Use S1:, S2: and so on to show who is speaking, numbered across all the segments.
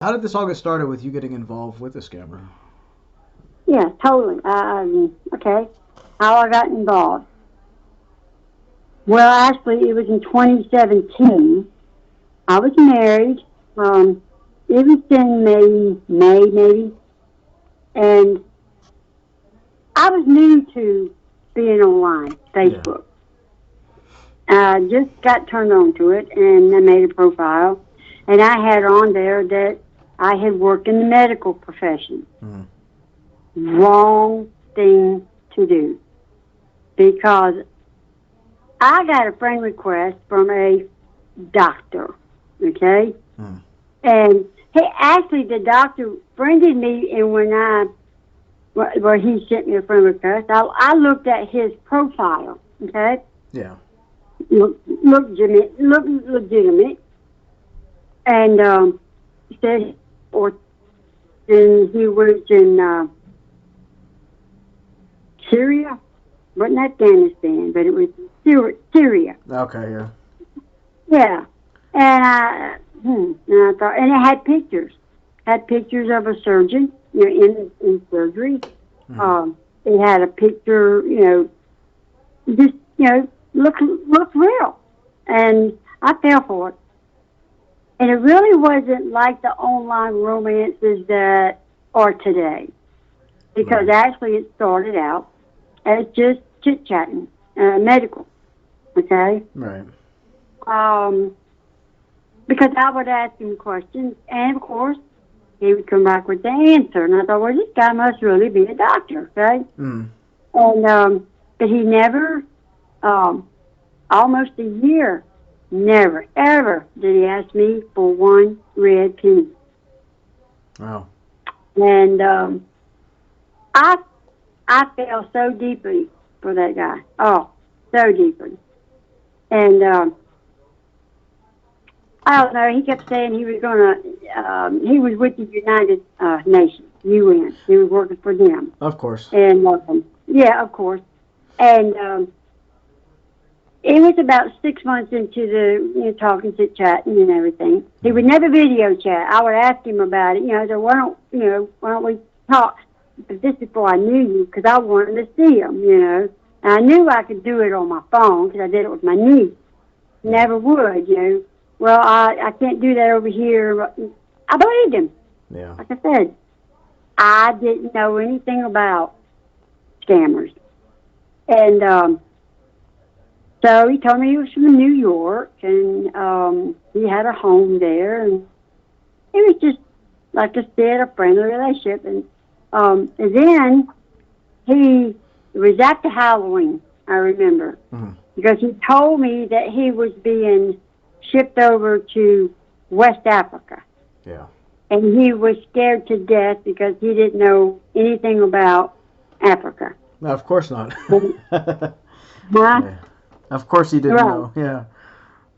S1: How did this all get started with you getting involved with the scammer?
S2: Yeah, totally. Okay. How I got involved. Well, actually, it was in 2017. I was married. Um, it was in May maybe, and I was new to being online,
S1: Yeah.
S2: Facebook. I just got turned on to it, and I made a profile, and I had on there that I had worked in the medical profession.
S1: Mm.
S2: Wrong thing to do because I got a friend request from a doctor, okay?
S1: Mm.
S2: And the doctor friended me, and when where he sent me a friend request, I looked at his profile, okay?
S1: Yeah.
S2: Look legitimate, and he said, or he was in Syria, wasn't Afghanistan, but it was Syria.
S1: Okay. Yeah.
S2: Yeah, and I thought, and it had pictures of a surgeon, in surgery.
S1: Mm.
S2: It had a picture, just looked real, and I fell for it. And it really wasn't like the online romances that are today, because
S1: Right.
S2: actually it started out as just chit chatting, medical. Okay,
S1: Right.
S2: um, because I would ask him questions, and of course he would come back with the answer. And I thought, well, this guy must really be a doctor, okay?
S1: Mm.
S2: And but he never, um, almost a year, never ever did he ask me for one red penny.
S1: Wow.
S2: And I I fell so deeply for that guy. Oh, so deeply. And I don't know. He kept saying he was gonna. He was with the United Nations, UN. He was working for them.
S1: Of course.
S2: And yeah, of course. And it was about 6 months into the talking, chit chatting, and everything. He
S1: Mm.
S2: would never video chat. I would ask him about it. So why don't we talk? But this before I knew you, because I wanted to see him. And I knew I could do it on my phone because I did it with my niece.
S1: Yeah.
S2: Never would. Well, I can't do that over here. I believed him.
S1: Yeah.
S2: Like I said, I didn't know anything about scammers. And so he told me he was from New York, and he had a home there, and it was just, like I said, a friendly relationship. And then he it was after Halloween, I remember,
S1: Mm.
S2: because he told me that he was being shipped over to West Africa,
S1: Yeah.
S2: and he was scared to death because he didn't know anything about Africa.
S1: No, of course not.
S2: Huh?
S1: Yeah. Of course he didn't
S2: Right,
S1: know. Yeah.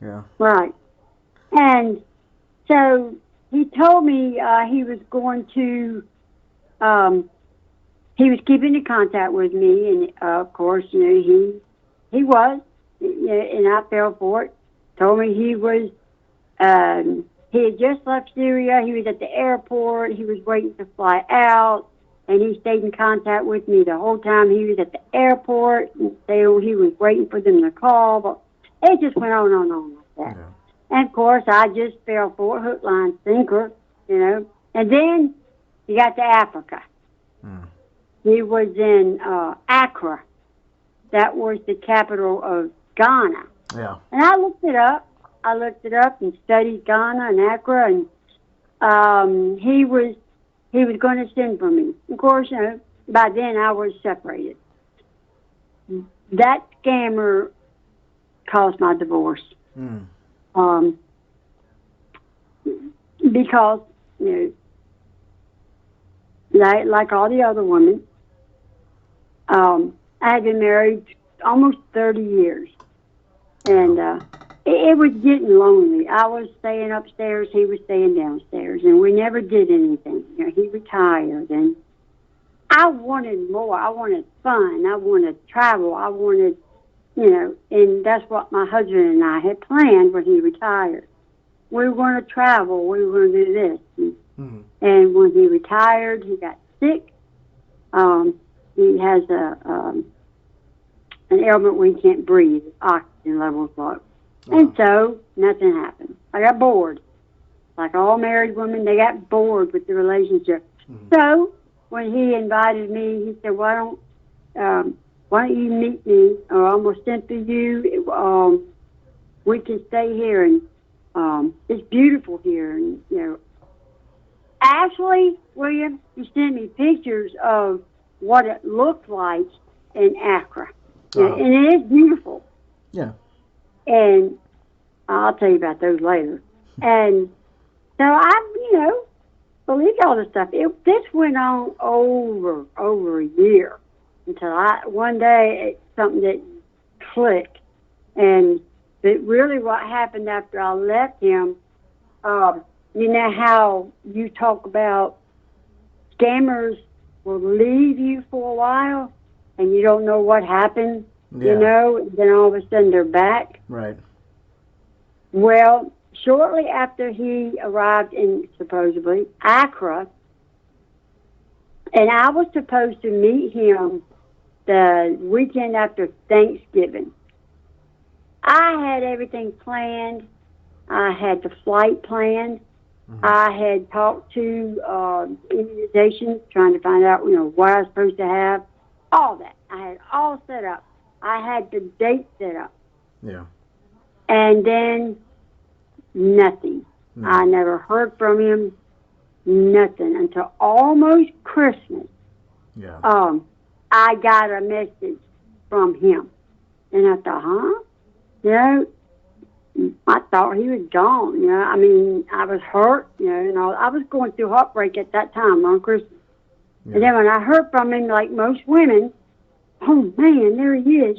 S1: Yeah.
S2: right. And so he told me he was going to, um, he was keeping in contact with me, and of course, he was, and I fell for it. Told me he had just left Syria. He was at the airport. He was waiting to fly out, and he stayed in contact with me the whole time he was at the airport. And he was waiting for them to call, but it just went on and on like that.
S1: Yeah.
S2: And of course, I just fell for it, hook, line, sinker. And then he got to Africa.
S1: Mm.
S2: He was in Accra. That was the capital of Ghana.
S1: Yeah.
S2: And I looked it up. I looked it up and studied Ghana and Accra, and he was going to send for me. Of course, by then I was separated. That scammer caused my divorce.
S1: Mm.
S2: Um, because like all the other women, I had been married almost 30 years, and
S1: Wow.
S2: it was getting lonely. I was staying upstairs, he was staying downstairs, and we never did anything. He retired, and I wanted more. I wanted fun. I wanted travel. I wanted, and that's what my husband and I had planned when he retired. We were going to travel. We were going to do this. And when he retired, he got sick. He has an ailment where he can't breathe. His oxygen levels low. And so nothing happened. I got bored. Like all married women, they got bored with the relationship. So when he invited me, he said, "Why don't you meet me? Or I'm gonna send for you. We can stay here, and it's beautiful here." And actually, William, he sent me pictures of what it looked like in Accra, and it is beautiful.
S1: Yeah.
S2: And I'll tell you about those later. And so I, believed all this stuff. This went on over a year until one day something didn't click. But really what happened after I left him, you know how you talk about scammers will leave you for a while and you don't know what happened, and then all of a sudden they're back.
S1: Right.
S2: Well, shortly after he arrived in, supposedly, Accra, and I was supposed to meet him the weekend after Thanksgiving. I had everything planned. I had the flight planned. I had talked to immunizations, trying to find out, what I was supposed to have. All that. I had all set up. I had the date set up.
S1: Yeah.
S2: And then nothing. I never heard from him. Nothing until almost Christmas.
S1: Yeah.
S2: I got a message from him, and I thought, huh? I thought he was gone. I mean, I was hurt. And I was going through heartbreak at that time on Christmas. Yeah. And then when I heard from him, like most women, oh man, there he is.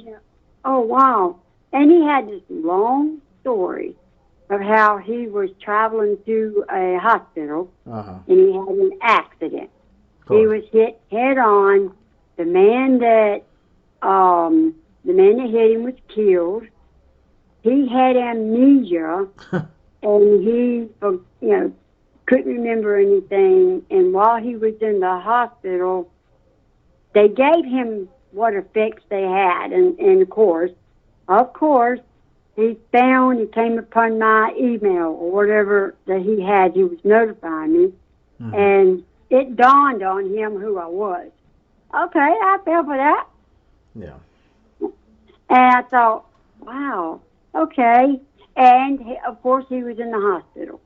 S2: Oh wow! And he had this long story of how he was traveling to a hospital and he had an accident. He was hit head on. The man that hit him was killed. He had amnesia and he couldn't remember anything. And while he was in the hospital, they gave him what effects they had, and of course, he came upon my email or whatever that he had. He was notifying me, and it dawned on him who I was. Okay, I fell for that.
S1: Yeah.
S2: And I thought, wow, okay. And of course, he was in the hospital.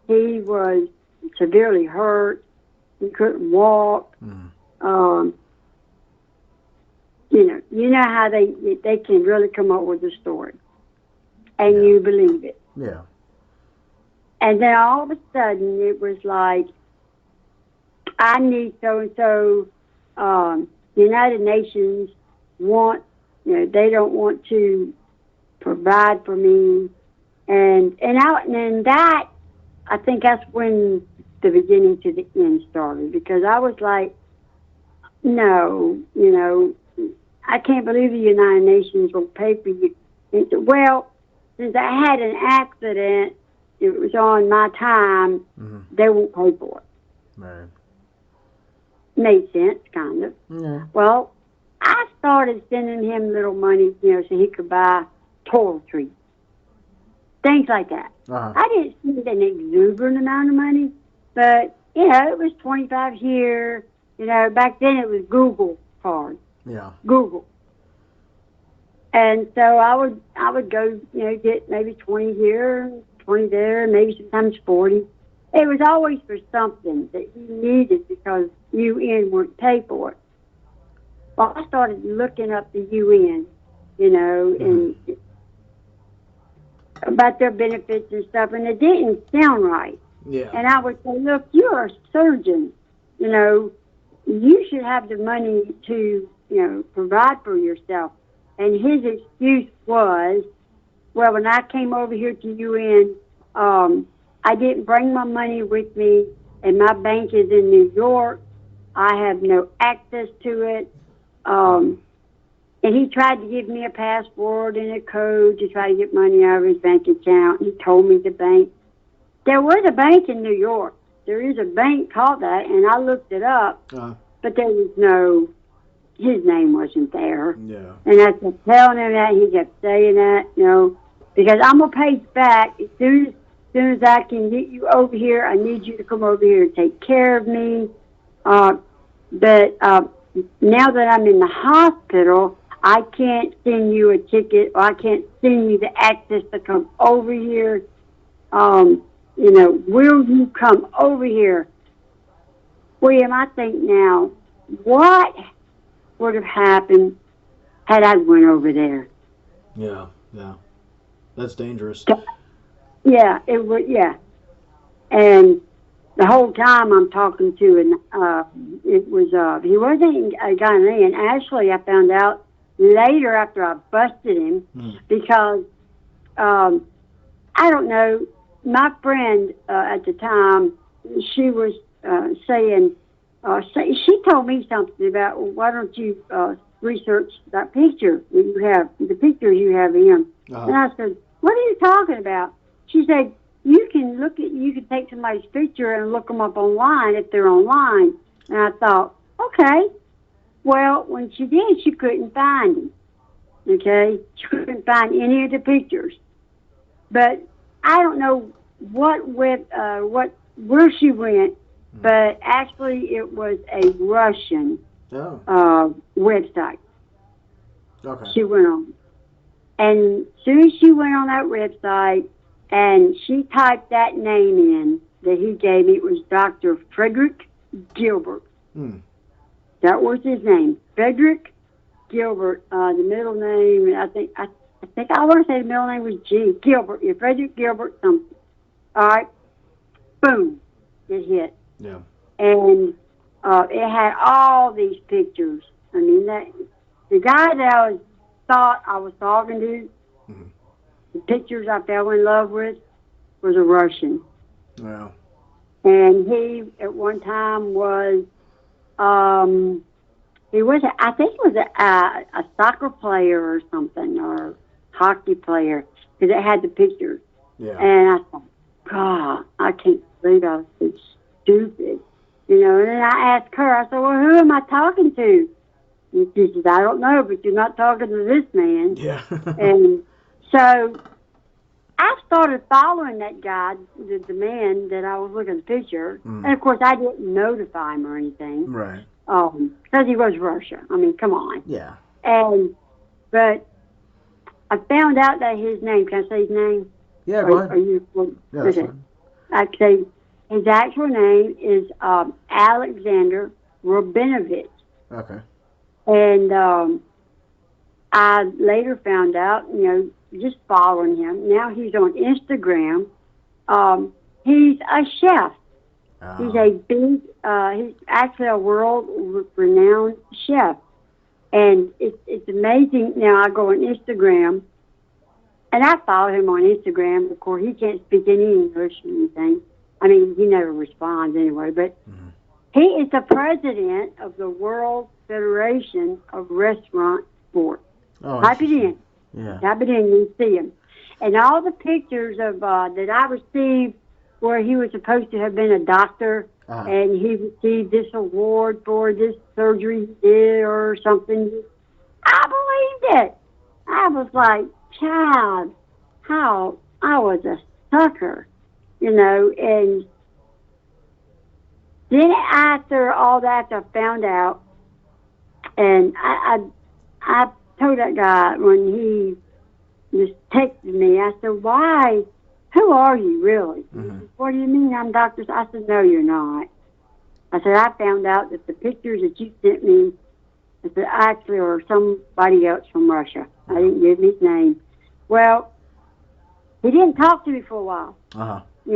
S2: He was severely hurt. He couldn't walk. You know how they can really come up with a story, and you believe it.
S1: Yeah.
S2: And then all of a sudden, it was like, I need so and so. The United Nations they don't want to provide for me, and that, I think that's when the beginning to the end started, because I was like, no, I can't believe the United Nations will pay for you. And so, well, since I had an accident, it was on my time, they won't pay for it.
S1: Right.
S2: Made sense, kind of.
S1: Yeah.
S2: Well, I started sending him little money, so he could buy toiletries, things like that. I didn't spend an exuberant amount of money, but, it was $25 here. Back then it was Google cards.
S1: Yeah.
S2: Google. And so I would go, get maybe 20 here, 20 there, maybe sometimes 40. It was always for something that he needed because UN wouldn't pay for it. Well, I started looking up the UN, and about their benefits and stuff, and it didn't sound right.
S1: Yeah.
S2: And I would say, look, you're a surgeon. You should have the money to, provide for yourself. And his excuse was, well, when I came over here to UN, I didn't bring my money with me, and my bank is in New York. I have no access to it. And he tried to give me a password and a code to try to get money out of his bank account. He told me the bank. There was a bank in New York, there is a bank called that, and I looked it up, but there was no, his name wasn't there.
S1: Yeah.
S2: And I kept telling him that, he kept saying that, because I'm going to pay you back as soon as I can get you over here. I need you to come over here and take care of me. But now that I'm in the hospital, I can't send you a ticket, or I can't send you the access to come over here. Will you come over here? William, I think now, what would have happened had I went over there?
S1: Yeah. That's dangerous.
S2: Yeah, it would. Yeah, and the whole time I'm talking to, and it was he wasn't a Ghanaian. Actually, I found out later after I busted him because I don't know. My friend at the time, she was saying, she told me something about, well, why don't you research that picture that you have, the pictures you have of him. And I said, what are you talking about? She said, you can take somebody's picture and look them up online if they're online. And I thought, okay. Well, when she did, she couldn't find him. Okay? She couldn't find any of the pictures. But I don't know where she went, but actually it was a Russian website.
S1: Okay.
S2: She went on. And as soon as she went on that website and she typed that name in that he gave me, it was Dr. Frederick Gilbert. That was his name, Frederick Gilbert. The middle name, I think I want to say the middle name was G. Gilbert. Yeah, Frederick Gilbert something. All right. Boom. It hit.
S1: Yeah.
S2: And it had all these pictures. I mean, the guy that thought I was talking to, the pictures I fell in love with, was a Russian.
S1: Wow.
S2: And he, at one time, was, I think he was a soccer player or something, or hockey player, because it had the pictures.
S1: Yeah.
S2: And I thought, God, I can't believe I was so stupid. And then I asked her, I said, well, who am I talking to? And she said, I don't know, but you're not talking to this man.
S1: Yeah.
S2: And so I started following that guy, the man that I was looking at the picture. And, of course, I didn't notify him or anything.
S1: Right.
S2: Because he was Russia. I mean, come on.
S1: Yeah.
S2: But I found out that his name, can I say his name?
S1: Yeah, go ahead.
S2: Yeah, that's fine. I say his actual name is Alexander Rabinovich.
S1: Okay.
S2: And I later found out, just following him. Now he's on Instagram. He's a chef. He's he's actually a world-renowned chef. And it's amazing. Now I go on Instagram, and I follow him on Instagram. Of course, he can't speak any English or anything. I mean, he never responds anyway. But he is the president of the World Federation of Restaurant Sports.
S1: Oh,
S2: type it in.
S1: Yeah.
S2: Type it in, you see him. And all the pictures of that I received where he was supposed to have been a doctor, and he received this award for this surgery he did or something. I believed it. I was like, child, how I was a sucker, and then after all that, I found out, and I told that guy when he just texted me, I said, why? Who are you, really? What do you mean I'm Dr. I said, no, you're not. I said, I found out that the pictures that you sent me, I said, actually are somebody else from Russia. I didn't give his name. Well, he didn't talk to me for a while. He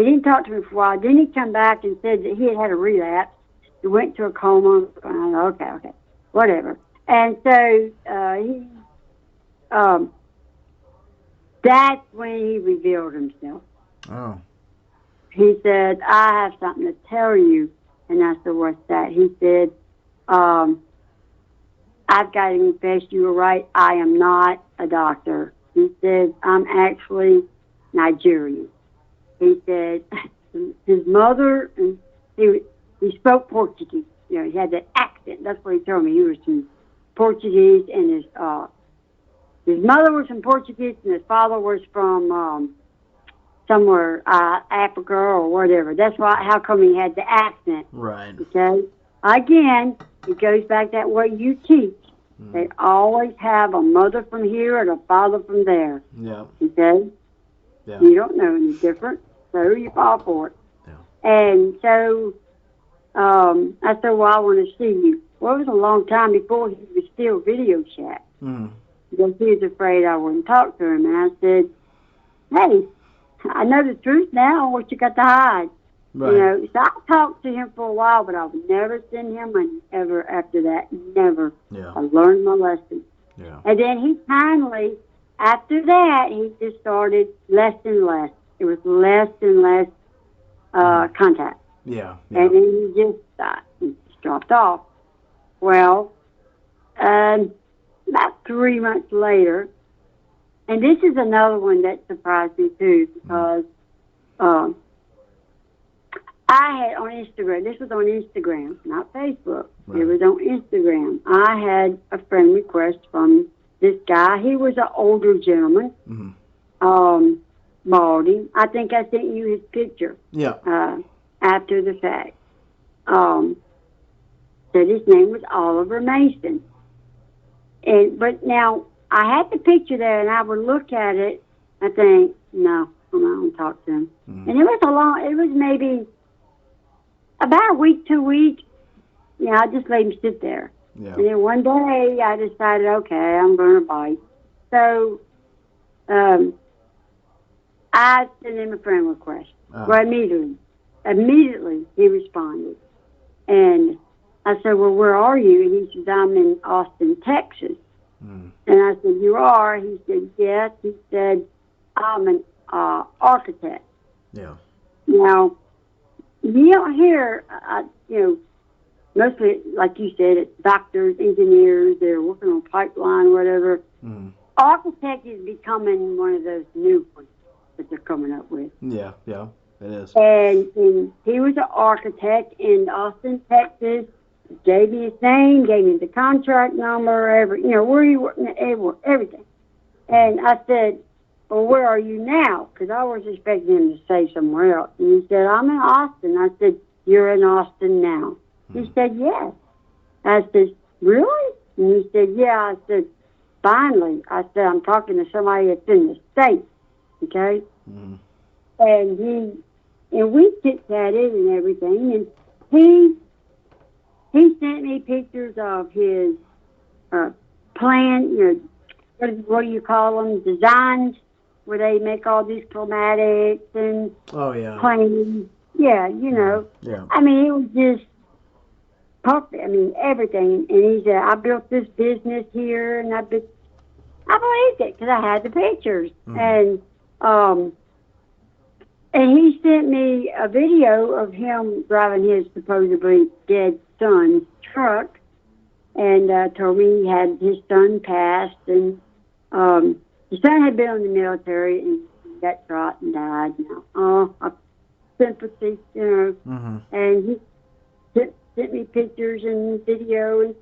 S2: didn't talk to me for a while. Then he come back and said that he had a relapse. He went to a coma. Okay, whatever. And so that's when he revealed himself.
S1: Oh.
S2: He said, I have something to tell you. And I said, what's that? He said, I've got to confess, you were right. I am not a doctor. He said, I'm actually Nigerian. He said, his mother, and he spoke Portuguese. You know, he had that accent. That's what he told me. He was from Portuguese, and his mother was from Portuguese, and his father was from somewhere Africa or whatever. That's why. How come he had the accent?
S1: Right.
S2: Okay. Again, it goes back that way you teach. They always have a mother from here and a father from there.
S1: Yeah.
S2: Okay?
S1: Yeah.
S2: You don't know any different, so you fall for it.
S1: Yeah.
S2: And so I said, well, I want to see you. Well, it was a long time before he was still video chat. Because he was afraid I wouldn't talk to him. And I said, hey, I know the truth now. What you got to hide?
S1: Right.
S2: You know, so I talked to him for a while, but I would never send him money ever after that. Never.
S1: Yeah.
S2: I learned my lesson.
S1: Yeah.
S2: And then he finally, after that, he just started less and less. It was less and less contact.
S1: Yeah.
S2: And then he just dropped off. Well, about 3 months later, and this is another one that surprised me too, because I had on Instagram, this was on Instagram, not Facebook.
S1: Right.
S2: It was on Instagram. I had a friend request from this guy. He was an older gentleman, balding. I think I sent you his picture.
S1: Yeah.
S2: After the fact. Said his name was Oliver Mason. But now, I had the picture there, and I would look at it, I think, no, I'm not going to talk to him. And it was maybe about a week, 2 weeks. Yeah, I just let him sit there.
S1: Yeah.
S2: And then one day, I decided, okay, I'm going to bite. So, I sent him a friend request. Well, immediately, he responded. And I said, well, where are you? And he said, I'm in Austin, Texas. And I said, you are? He said, yes. He said, I'm an architect.
S1: Yeah.
S2: Now, you don't hear, mostly, like you said, it's doctors, engineers, they're working on pipeline, whatever. Architect is becoming one of those new ones that they're coming up with.
S1: Yeah, yeah, it is.
S2: And he was an architect in Austin, Texas. Gave me his name, gave me the contract number, where he worked, everything. And I said, well, where are you now? Because I was expecting him to say somewhere else. And he said, I'm in Austin. I said, you're in Austin now? He said, yes. I said, really? And he said, yeah. I said, finally. I said, I'm talking to somebody that's in the States, okay? And we chit-chatted and everything, and he sent me pictures of his plan, what do you call them, designs, where they make all these climatics and planes. Yeah,
S1: Yeah.
S2: I mean, it was just perfect. I mean, everything. And he said, I built this business here, and I believed it because I had the pictures. And he sent me a video of him driving his supposedly dead son's truck, and told me he had his son passed, and his son had been in the military and got shot and died. Sympathy, And he sent me pictures and video,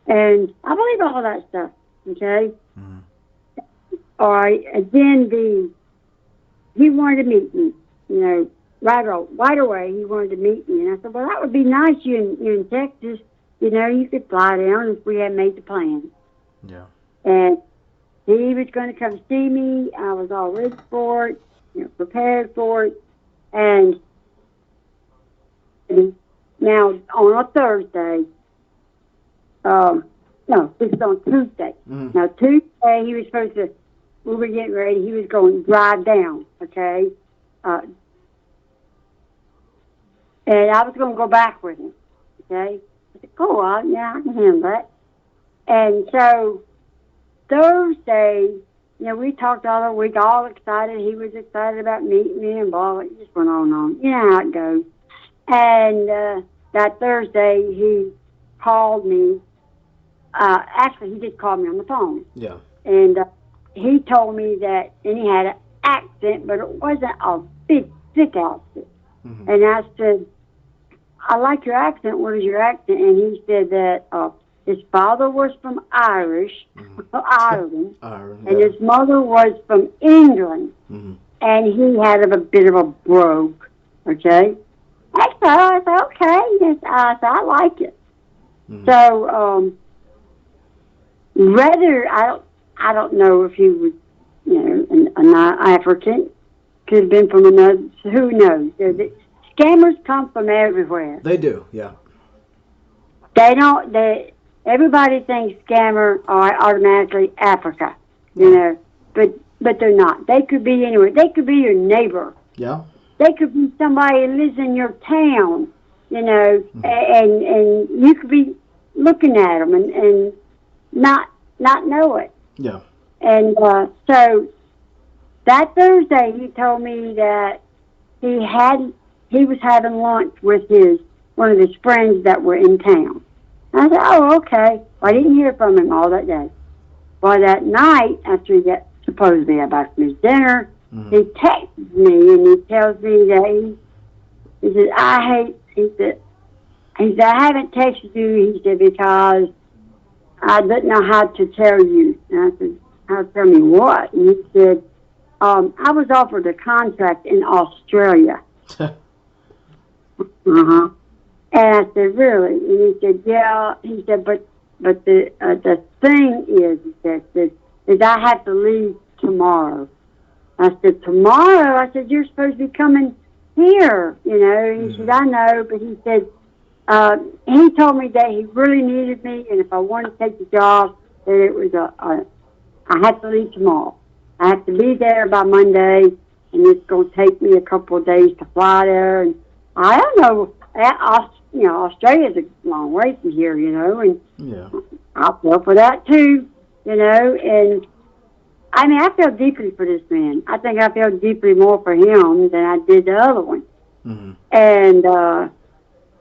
S2: and I believe all that stuff. Okay. All right, and then he wanted to meet me, right away he wanted to meet me. And I said, well, that would be nice. You're in Texas, you could fly down if we had made the plan.
S1: Yeah.
S2: And he was going to come see me. I was all ready for it, prepared for it. And now on a Thursday, no, this is on Tuesday. Now, Tuesday, he was supposed to, we were getting ready, he was going to drive down, okay? And I was going to go back with him, okay? I said, go on, yeah, I can handle that. And so, Thursday, we talked all the week, all excited. He was excited about meeting me and blah, it just went on and on. You know how it goes. And that Thursday, he called me. Actually, he did call me on the phone.
S1: Yeah.
S2: And he told me that, and he had accent, but it wasn't a big, thick accent.
S1: Mhm.
S2: And I said, I like your accent. What is your accent? And he said that his father was from
S1: Mhm.
S2: Ireland,
S1: Iron.
S2: and
S1: Yeah.
S2: his mother was from England,
S1: Mhm.
S2: and he had a bit of a brogue. Okay, and so I said, okay, yes, I said, I like it.
S1: Mhm.
S2: So whether I don't know if he was, an African, could have been from another. Who knows? Scammers come from everywhere.
S1: They do. Yeah.
S2: They don't. Everybody thinks scammer are automatically Africa,
S1: No.
S2: but they're not. They could be anywhere. They could be your neighbor.
S1: Yeah.
S2: They could be somebody who lives in your town,
S1: Mhm.
S2: and you could be looking at them and not know it.
S1: Yeah.
S2: And so that Thursday, he told me that he had he was having lunch with his one of his friends that were in town. I said, "Oh, okay." Well, I didn't hear from him all that day. Well, that night after he got supposedly back from his dinner,
S1: Mhm.
S2: he texts me and he tells me that he said, I haven't texted you. He said because I didn't know how to tell you. And I said, how to tell me what? And he said, I was offered a contract in Australia. Uh-huh. And I said, really? And he said, yeah. He said, but the thing is, is I have to leave tomorrow. I said, tomorrow? I said, you're supposed to be coming here, And he said,
S1: Mhm.
S2: I know, but he said, he told me that he really needed me, and if I wanted to take the job, that it was I have to leave tomorrow. I have to be there by Monday, and it's going to take me a couple of days to fly there. And I don't know. Australia's a long way from here, and
S1: Yeah.
S2: I feel for that too, And I mean, I feel deeply for this man. I think I feel deeply more for him than I did the other one.
S1: Mhm.
S2: And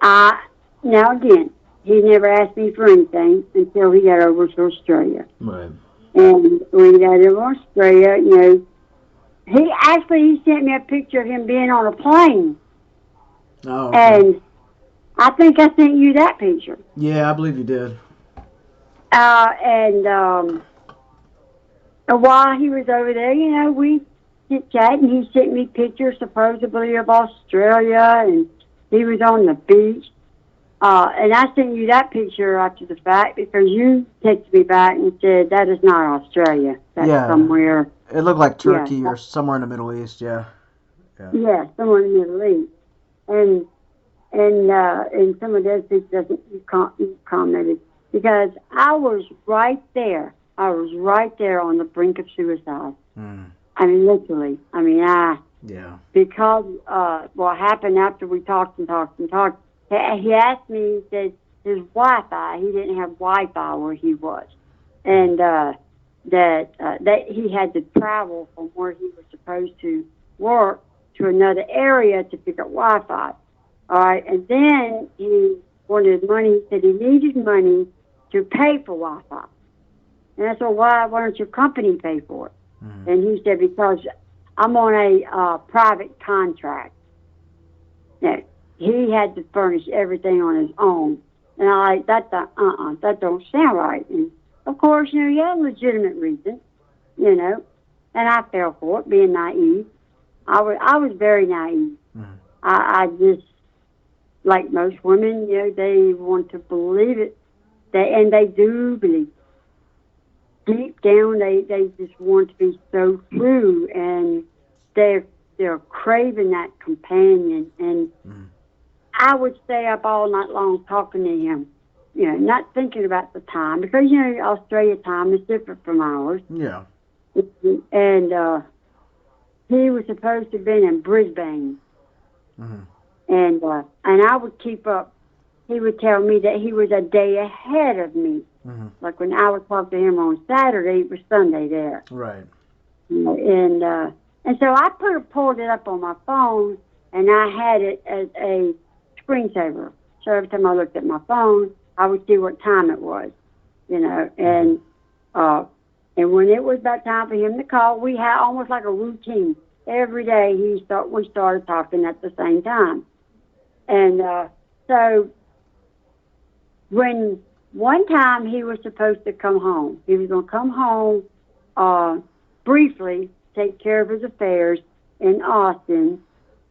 S2: I now again, he never asked me for anything until he got over to Australia.
S1: Right.
S2: And when he got over to Australia, he sent me a picture of him being on a plane.
S1: Oh, okay.
S2: And I think I sent you that picture.
S1: Yeah, I believe you did.
S2: And while he was over there, we chit chat, and he sent me pictures supposedly of Australia, and he was on the beach. And I sent you that picture after the fact because you texted me back and said that is not Australia. That's
S1: Yeah.
S2: somewhere.
S1: It looked like
S2: Yeah,
S1: Turkey or somewhere in the Middle East. Yeah. Yeah.
S2: yeah, somewhere in the Middle East. And and some of those things doesn't you commented because I was right there. I was right there on the brink of suicide.
S1: Mm.
S2: I mean, literally. I mean,
S1: Yeah.
S2: because what happened after we talked and talked and talked. He asked me. He said his Wi-Fi. He didn't have Wi-Fi where he was, and that he had to travel from where he was supposed to work to another area to pick up Wi-Fi. All right, and then he wanted money. He said he needed money to pay for Wi-Fi, and I said, why don't your company pay for it?
S1: Mm.
S2: And he said, because I'm on a private contract. Now, he had to furnish everything on his own. And I like, that don't sound right. And of course, he had a legitimate reason, and I fell for it, being naive. I was very naive.
S1: Mm.
S2: I just, like most women, they want to believe it. And they do believe it. Deep down they just want to be so true, and they're craving that companion. And
S1: Mm.
S2: I would stay up all night long talking to him, not thinking about the time because Australia time is different from ours.
S1: Yeah.
S2: And he was supposed to have been in Brisbane,
S1: Mhm.
S2: and I would keep up. He would tell me that he was a day ahead of me.
S1: Mhm.
S2: Like when I would talk to him on Saturday, it was Sunday there.
S1: Right.
S2: And so I pulled it up on my phone, and I had it as a screensaver. So every time I looked at my phone, I would see what time it was,
S1: Mhm.
S2: And uh, And when it was about time for him to call, we had almost like a routine. Every day we started talking at the same time. And so when one time he was supposed to come home, he was going to come home briefly, take care of his affairs in Austin.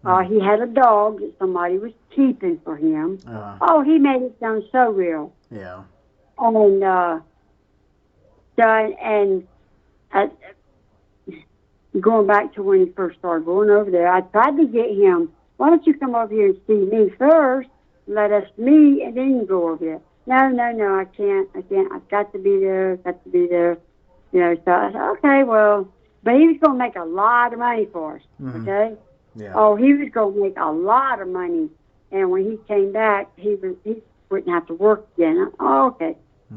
S2: He had a dog that somebody was keeping for him. Oh, he made it sound so real.
S1: Yeah.
S2: And and going back to when he first started going over there, I tried to get him. Why don't you come over here and see me first? Let us meet, and then you go over there. No, I can't. I've got to be there. You know, so I said, okay, well, but he was going to make a lot of money for us, okay?
S1: Yeah.
S2: Oh, he was going to make a lot of money, and when he came back, he wouldn't have to work again. Oh, okay.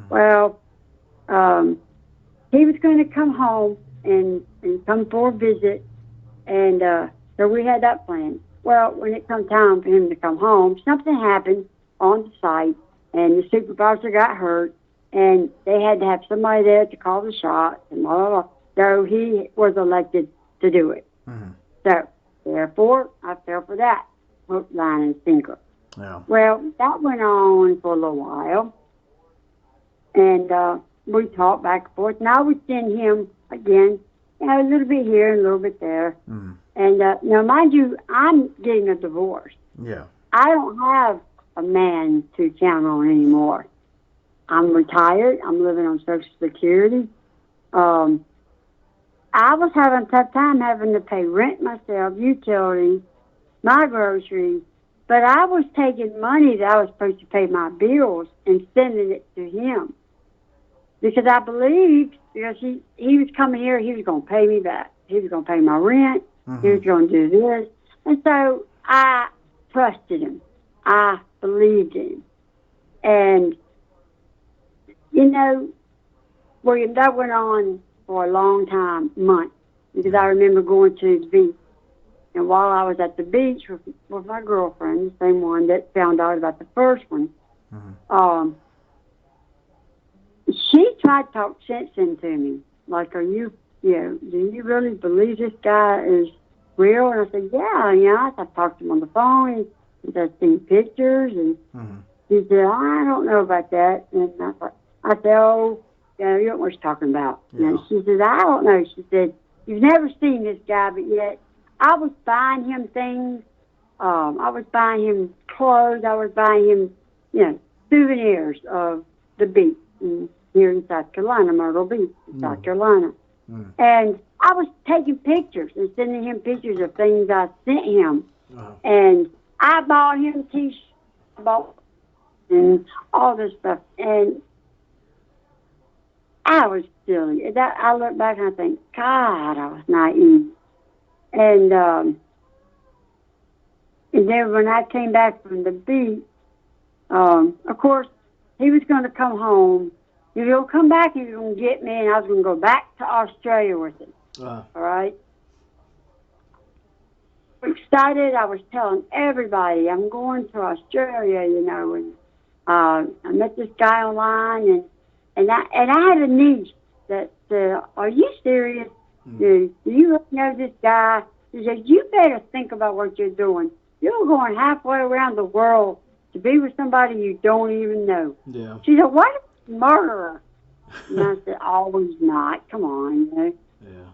S2: Well, he was going to come home and come for a visit, and so we had that plan. Well, when it come time for him to come home, something happened on the site, and the supervisor got hurt, and they had to have somebody there to call the shots, and blah, blah, blah. So he was elected to do it. So, therefore, I fell for that, hook, line, and sinker.
S1: Yeah.
S2: Well, that went on for a little while, and we talked back and forth, and I would send him, again, you know, a little bit here and a little bit there. And now, mind you, I'm getting a divorce.
S1: Yeah.
S2: I don't have a man to count on anymore. I'm retired. I'm living on Social Security. I was having a tough time having to pay rent myself, utilities, my groceries, but I was taking money that I was supposed to pay my bills and sending it to him. Because I believed, because he was coming here, he was going to pay me back. He was going to pay my rent. He was going to do this. And so I trusted him. I believed in him. And, you know, William, that went on for a long time, months, because I remember going to the beach. And while I was at the beach with my girlfriend, the same one that found out about the first one, she tried to talk sense into me. Like, do you really believe this guy is real? And I said, yeah, I talked to him on the phone, and I've seen pictures, and she said, I don't know about that. And I said, oh, you know what she's talking about.
S1: Yeah.
S2: And she said, I don't know. She said, you've never seen this guy, but yet I was buying him things. I was buying him clothes. I was buying him, you know, souvenirs of the beach here in South Carolina, Myrtle Beach, South Carolina. And I was taking pictures and sending him pictures of things I sent him. And I bought him T-shirts, and all this stuff. And I was silly. I look back and I think, God, I was naive. And then when I came back from the beach, of course, he was going to come home. He was going to come back, he was going to get me, and I was going to go back to Australia with him. All right? Excited, I was telling everybody, I'm going to Australia, you know, and I met this guy online, and I had a niece that said, are you serious? Do you know this guy? She said, you better think about what you're doing. You're going halfway around the world to be with somebody you don't even know.
S1: Yeah.
S2: She said, what a murderer? And I said, always not. Come on, you know.
S1: Yeah.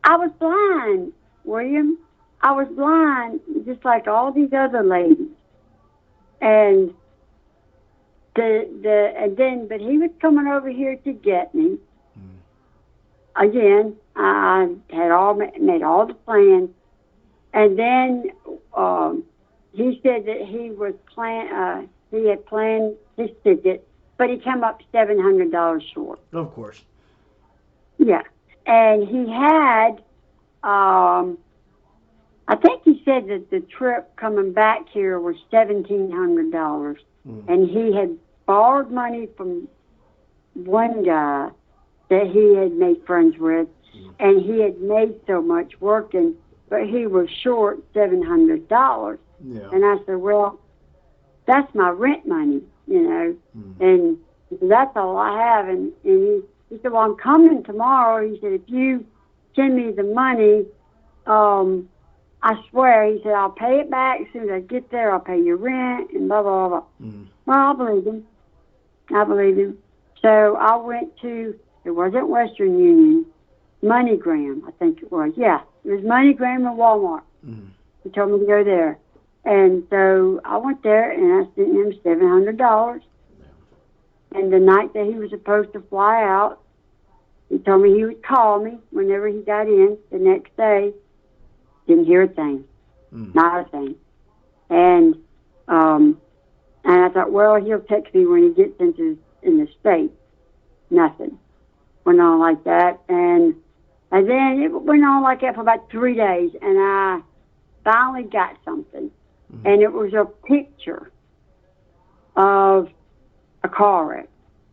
S2: I was blind, William. I was blind, just like all these other ladies. And but he was coming over here to get me. Again, I had made all the plans, and then he said that he had planned his ticket, but he came up $700 short.
S1: Of course.
S2: Yeah, and he had, I think he said that the trip coming back here was $1,700, and he had borrowed money from one guy that he had made friends with, and he had made so much working, but he was short $700.
S1: Yeah.
S2: And I said, well, that's my rent money, you know, and that's all I have. And He said, well, I'm coming tomorrow. He said, if you send me the money, I swear, he said, I'll pay it back as soon as I get there. I'll pay your rent and blah, blah, blah.
S1: Mm.
S2: Well, I believe him. I believe him. So I went to, it wasn't Western Union, MoneyGram, I think it was. Yeah, it was MoneyGram and Walmart.
S1: Mm.
S2: He told me to go there. And so I went there and I sent him $700. And the night that he was supposed to fly out, he told me he would call me whenever he got in the next day. Didn't hear a thing. Not a thing. And I thought, well, he'll text me when he gets in the state. Nothing. Went on like that. And then it went on like that for about 3 days. And I finally got something. Mm-hmm. And it was a picture of a car wreck.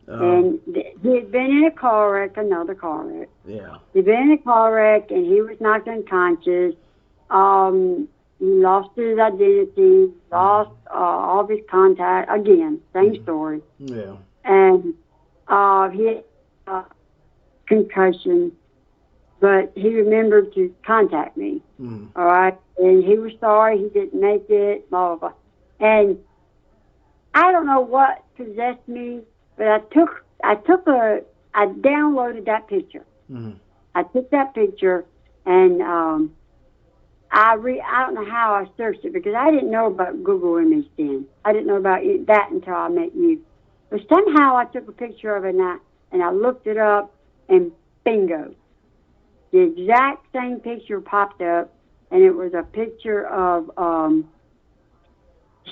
S2: And he had been in a car wreck, another car wreck.
S1: Yeah.
S2: He'd been in a car wreck, and he was knocked unconscious. He lost his identity, lost all of his contact. Again, same story.
S1: Yeah.
S2: And he had concussion, but he remembered to contact me. All right, and he was sorry he didn't make it. Blah blah blah. And I don't know what possessed me, but I downloaded that picture. I took that picture and I don't know how I searched it because I didn't know about Google Image then. I didn't know about that until I met you. But somehow I took a picture of it and I looked it up and bingo. The exact same picture popped up and it was a picture of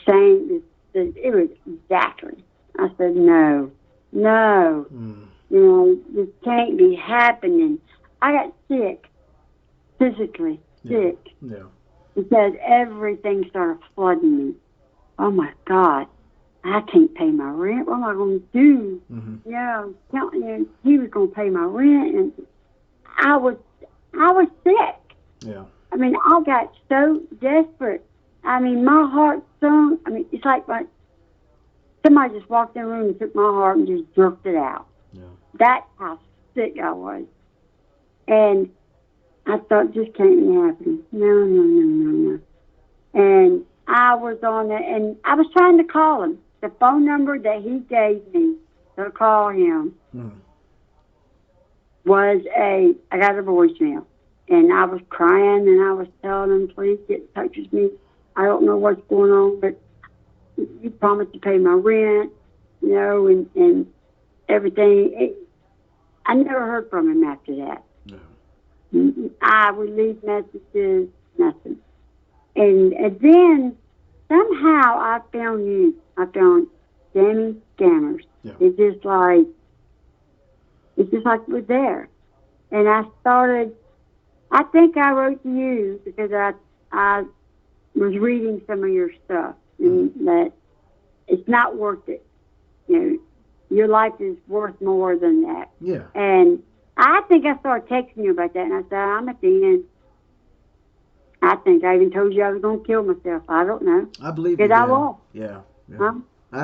S2: saying it was exactly. I said, no. You know, this can't be happening. I got sick, physically sick, because everything started flooding me. Oh, my God. I can't pay my rent. What am I going to do? Yeah, he was going to pay my rent, and I was sick.
S1: Yeah.
S2: I mean, I got so desperate. I mean, my heart sunk. I mean, it's like somebody just walked in the room and took my heart and just jerked it out.
S1: Yeah.
S2: That's how sick I was. And I thought, this can't be happening. No. And I was on it, and I was trying to call him. The phone number that he gave me to call him was I got a voicemail. And I was crying, and I was telling him, please get in touch with me. I don't know what's going on, but you promised to pay my rent, you know, and everything. I never heard from him after that. No. I would leave messages, nothing. And then somehow I found you. I found Scammings. Yeah. It's just like we're there. And I think I wrote to you because I was reading some of your stuff and that it's not worth it. You know, your life is worth more than that.
S1: Yeah.
S2: And I think I started texting you about that, and I said, I'm at the end. I think I even told you I was going to kill myself. I don't know.
S1: I believe you did.
S2: Because I was.
S1: Yeah.
S2: Huh?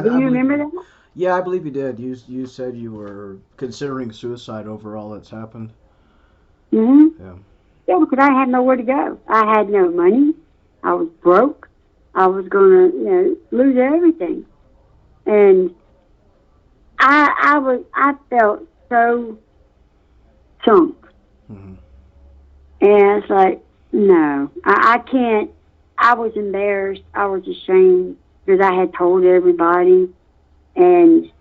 S2: Do you remember that?
S1: Yeah, I believe you did. You said you were considering suicide over all that's happened. Yeah.
S2: Yeah, because I had nowhere to go. I had no money. I was broke. I was going to, lose everything. And I felt so sunk. And it's like, no, I can't. I was embarrassed. I was ashamed because I had told everybody. And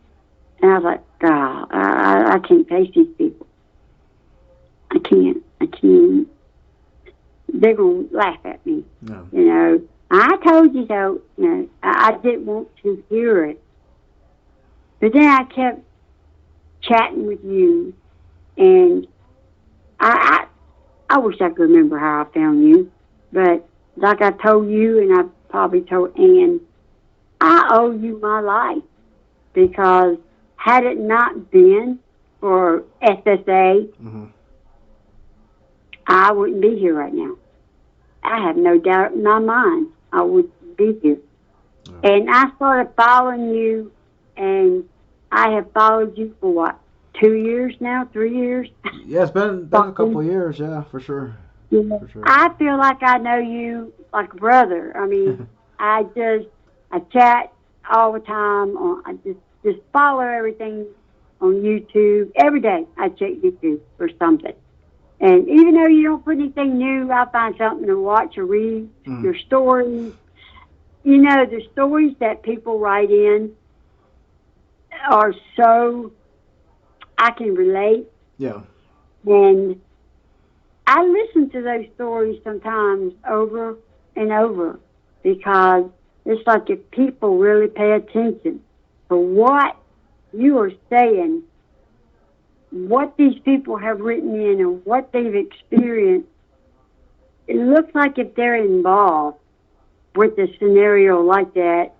S2: I was like, God, I can't face these people. I can't. They're going to laugh at me. No. I told you so. I didn't want to hear it. But then I kept chatting with you, and I wish I could remember how I found you. But like I told you, and I probably told Ann, I owe you my life. Because had it not been for SSA, I wouldn't be here right now. I have no doubt in my mind I would be here. And I started following you, and I have followed you for what, 2 years now, 3 years.
S1: Yeah, it's been a couple of years, yeah, for sure. For sure.
S2: I feel like I know you like a brother. I mean, I chat all the time. I just follow everything on YouTube every day. I check YouTube for something, and even though you don't put anything new, I find something to watch or read. Your stories, the stories that people write in are so I can relate.
S1: Yeah.
S2: And I listen to those stories sometimes over and over because it's like if people really pay attention to what you are saying, what these people have written in and what they've experienced, it looks like if they're involved with a scenario like that,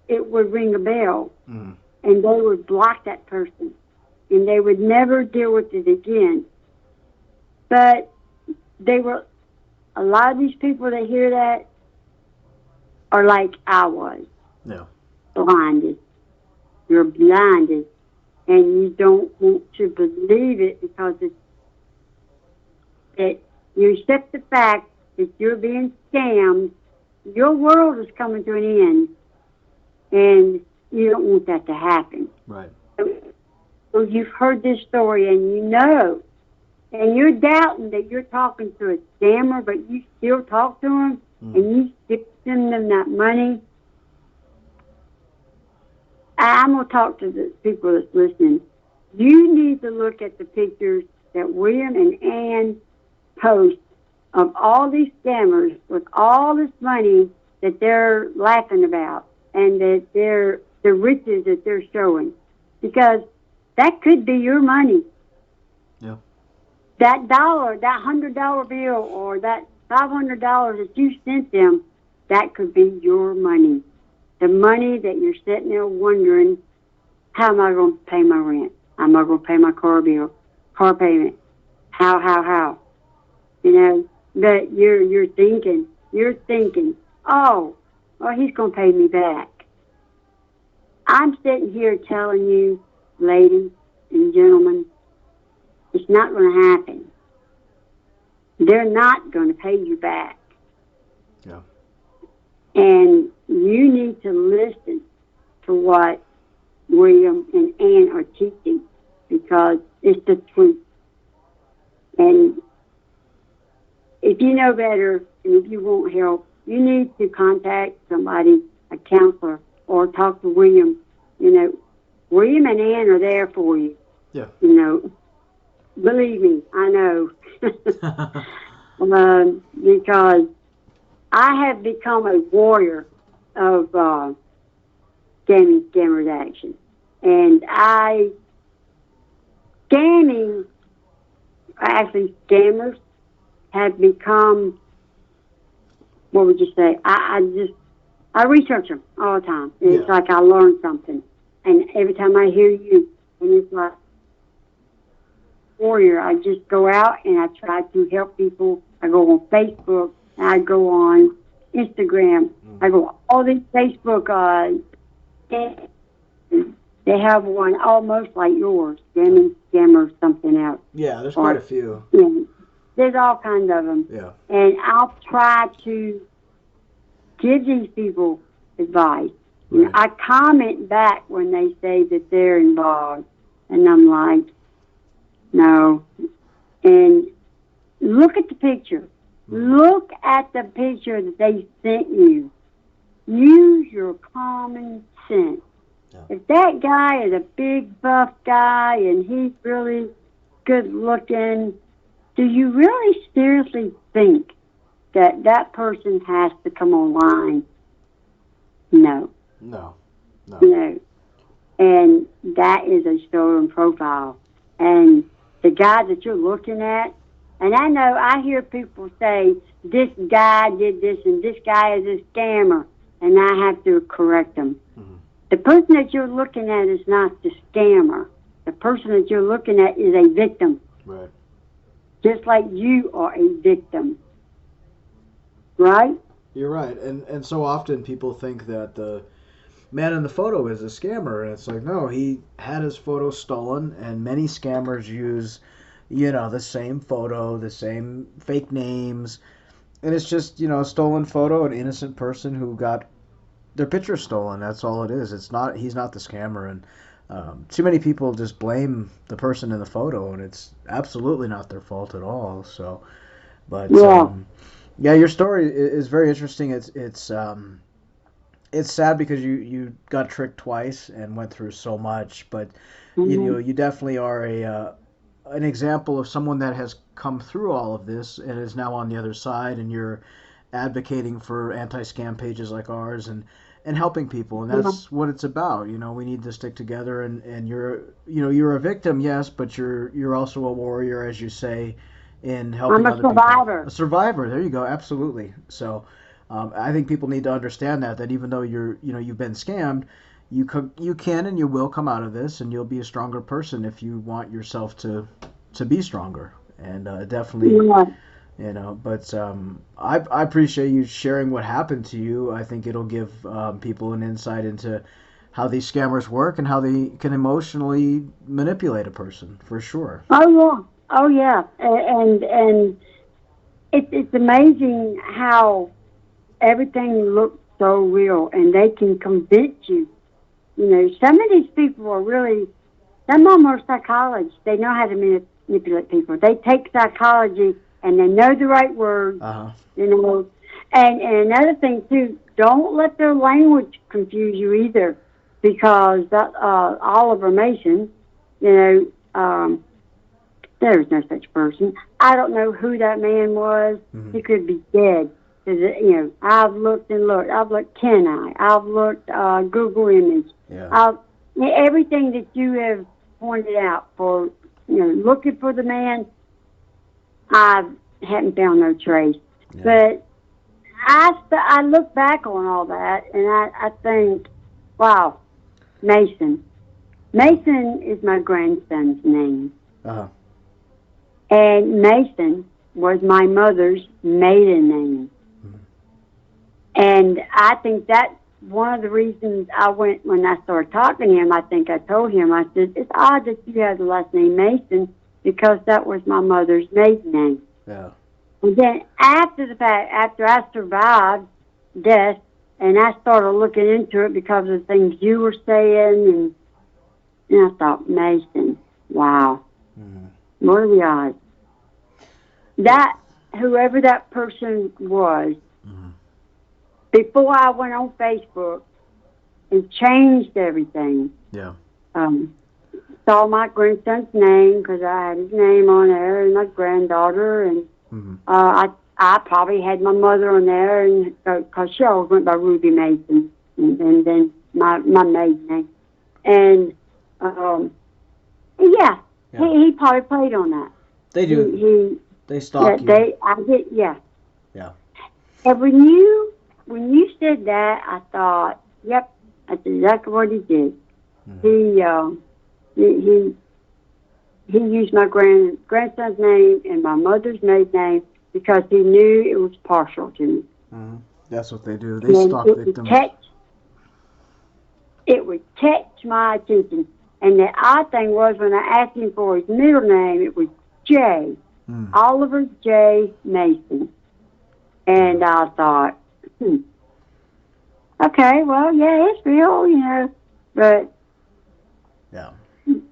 S2: it would ring a bell and they would block that person and they would never deal with it again. But a lot of these people that hear that are like I was.
S1: Yeah.
S2: Blinded. You're blinded. And you don't want to believe it because you accept the fact that you're being scammed. Your world is coming to an end. And you don't want that to happen.
S1: Right.
S2: So you've heard this story and you know. And you're doubting that you're talking to a scammer, but you still talk to them and you still send them that money. I'm going to talk to the people that's listening. You need to look at the pictures that William and Ann post of all these scammers with all this money that they're laughing about and that the riches that they're showing. Because that could be your money.
S1: Yeah.
S2: That $100 bill or that $500 that you sent them, that could be your money. The money that you're sitting there wondering, how am I going to pay my rent? How am I going to pay my car payment? How? But you're thinking, oh, well, he's going to pay me back. I'm sitting here telling you, ladies and gentlemen, it's not going to happen. They're not going to pay you back.
S1: Yeah.
S2: And you need to listen to what William and Ann are teaching because it's the truth. And if you know better and if you want help, you need to contact somebody, a counselor, or talk to William. William and Ann are there for you.
S1: Yeah.
S2: Believe me, I know. Because I have become a warrior of scammers action. And scammers have become, what would you say? I research them all the time. And It's like I learn something. And every time I hear you, and it's like, warrior, I just go out and I try to help people. I go on Facebook, and I go on Instagram. I go all these Facebook, they have one almost like yours, Scammer something else.
S1: Yeah, there's quite a few.
S2: There's all kinds of them.
S1: Yeah.
S2: And I'll try to give these people advice.
S1: Right.
S2: I comment back when they say that they're involved, and I'm like, no. And look at the picture. Look at the picture that they sent you. Use your common sense. Yeah. If that guy is a big buff guy and he's really good looking, do you really seriously think that person has to come online? No.
S1: No.
S2: And that is a stolen profile. And the guy that you're looking at, and I hear people say, this guy did this and this guy is a scammer, and I have to correct them. Mm-hmm. The person that you're looking at is not the scammer. The person that you're looking at is a victim.
S1: Right.
S2: Just like you are a victim. Right?
S1: You're right. And so often people think that man in the photo is a scammer. And it's like, no, he had his photo stolen, and many scammers use, the same photo, the same fake names, and it's just, a stolen photo, an innocent person who got their picture stolen. That's all it is. He's not the scammer, and too many people just blame the person in the photo, and it's absolutely not their fault at all. So, but
S2: Yeah.
S1: yeah, your story is very interesting. It's sad because you got tricked twice and went through so much, but
S2: Hmm.
S1: you definitely are a an example of someone that has come through all of this and is now on the other side, and you're advocating for anti-scam pages like ours and helping people, and
S2: Yeah.
S1: that's what it's about. We need to stick together, and you're a victim, yes, but you're also a warrior, as you say, in
S2: I'm
S1: helping
S2: a
S1: other people. A
S2: survivor.
S1: survivor, there you go, absolutely. So I think people need to understand that even though you've been scammed, you can and you will come out of this, and you'll be a stronger person if you want yourself to be stronger. And definitely,
S2: Yeah.
S1: but I appreciate you sharing what happened to you. I think it'll give people an insight into how these scammers work and how they can emotionally manipulate a person, for sure.
S2: Oh yeah. Oh yeah. And it's amazing how everything looks so real, and they can convince you. Some of these people are really, some of them are psychologists. They know how to manipulate people. They take psychology and they know the right words,
S1: Uh-huh.
S2: you know. And another thing too, don't let their language confuse you either, because that Oliver Mason, you there's no such person. I don't know who that man was.
S1: Hmm.
S2: He could be dead. 'Cause, I've looked and looked. I've looked TinEye. I've looked Google Image.
S1: Yeah.
S2: I've everything that you have pointed out for looking for the man. I haven't found no trace.
S1: Yeah.
S2: But I look back on all that and I think, wow, Mason. Mason is my grandson's name.
S1: Uh-huh.
S2: And Mason was my mother's maiden name.
S1: Mhm.
S2: And I think that's one of the reasons I went, when I started talking to him, I think I told him, I said, it's odd that you have the last name Mason, because that was my mother's maiden name.
S1: Yeah.
S2: And then after the fact, after I survived death, and I started looking into it because of the things you were saying, and I thought, Mason, wow,
S1: Hmm.
S2: what are the odds? That, whoever that person was,
S1: Hmm.
S2: before I went on Facebook and changed everything,
S1: Yeah.
S2: um, saw my grandson's name because I had his name on there, and my granddaughter, and
S1: Hmm.
S2: I probably had my mother on there, and because she always went by Ruby Mason, and then my maiden name, and yeah,
S1: Yeah.
S2: he probably played on that.
S1: They
S2: He
S1: do.
S2: he
S1: They
S2: yeah,
S1: stalk you.
S2: I did, yeah.
S1: Yeah.
S2: And when you said that, I thought, yep, that's exactly what he did.
S1: Hmm.
S2: He he used my grandson's name and my mother's maiden name because he knew it was partial to me.
S1: Hmm. That's what they do. They
S2: And
S1: stalk victims.
S2: it would catch my attention. And the odd thing was, when I asked him for his middle name, it was J.
S1: Mm.
S2: Oliver J. Mason. And I thought, okay, well, yeah, it's real. But,
S1: Yeah.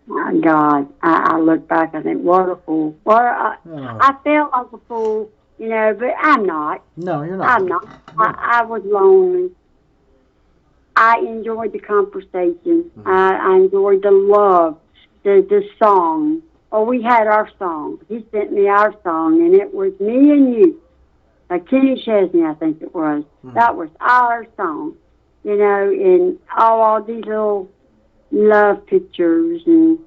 S2: my God, I look back, I think, what a fool.
S1: Oh.
S2: I felt like a fool, but I'm not.
S1: No, you're not.
S2: I'm not.
S1: No.
S2: I was lonely. I enjoyed the conversation.
S1: Mhm.
S2: I enjoyed the love, the song. Oh, we had our song. He sent me our song, and it was me and you. Kenny Chesney, I think it was.
S1: Mhm.
S2: That was our song. And all these little love pictures, and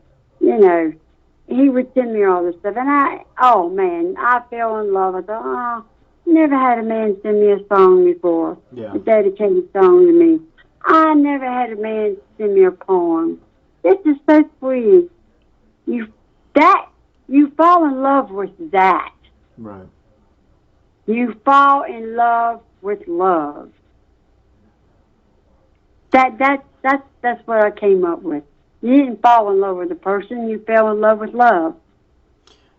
S2: he would send me all this stuff. And oh man, I fell in love. I thought, never had a man send me a song before,
S1: Yeah.
S2: a dedicated song to me. I never had a man send me a poem. This is so sweet. You fall in love with that.
S1: Right.
S2: You fall in love with love. That's what I came up with. You didn't fall in love with the person. You fell in love with love.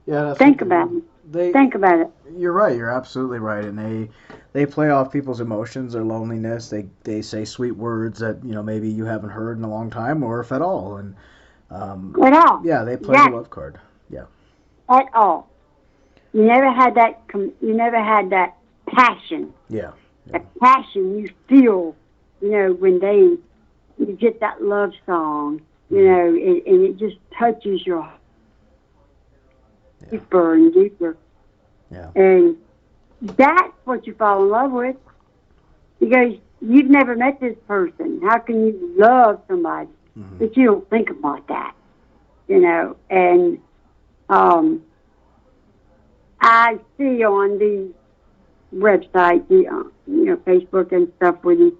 S1: Yeah, that's what
S2: Think about it.
S1: they.
S2: Think about it.
S1: You're right. You're absolutely right. And they play off people's emotions, their loneliness. They say sweet words that maybe you haven't heard in a long time, or if at all. And
S2: At all.
S1: yeah, they play
S2: Yeah,
S1: the love card. Yeah.
S2: at all. You never had that. You never had that passion.
S1: Yeah. Yeah.
S2: That passion you feel. When you get that love song. And it just touches your heart deeper and deeper.
S1: Yeah.
S2: And that's what you fall in love with. Because you've never met this person. How can you love somebody if you don't think about that? And I see on the website, Facebook and stuff, where these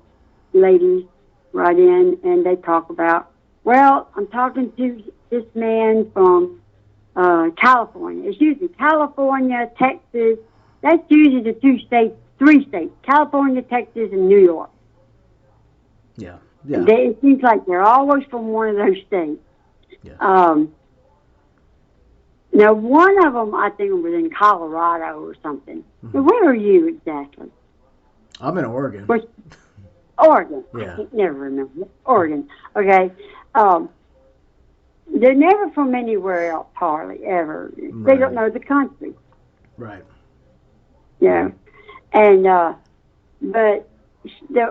S2: ladies write in and they talk about, well, I'm talking to this man from California. It's usually California, Texas. That's usually the three states, California, Texas, and New York.
S1: Yeah. Yeah.
S2: It seems like they're always from one of those states.
S1: Yeah.
S2: Now, one of them, I think, was in Colorado or something. Now, where are you exactly?
S1: I'm in Oregon.
S2: Oregon.
S1: Yeah.
S2: I can never remember. Oregon. Okay. They're never from anywhere else, hardly, ever.
S1: Right.
S2: They don't know the country.
S1: Right.
S2: Yeah. And, but they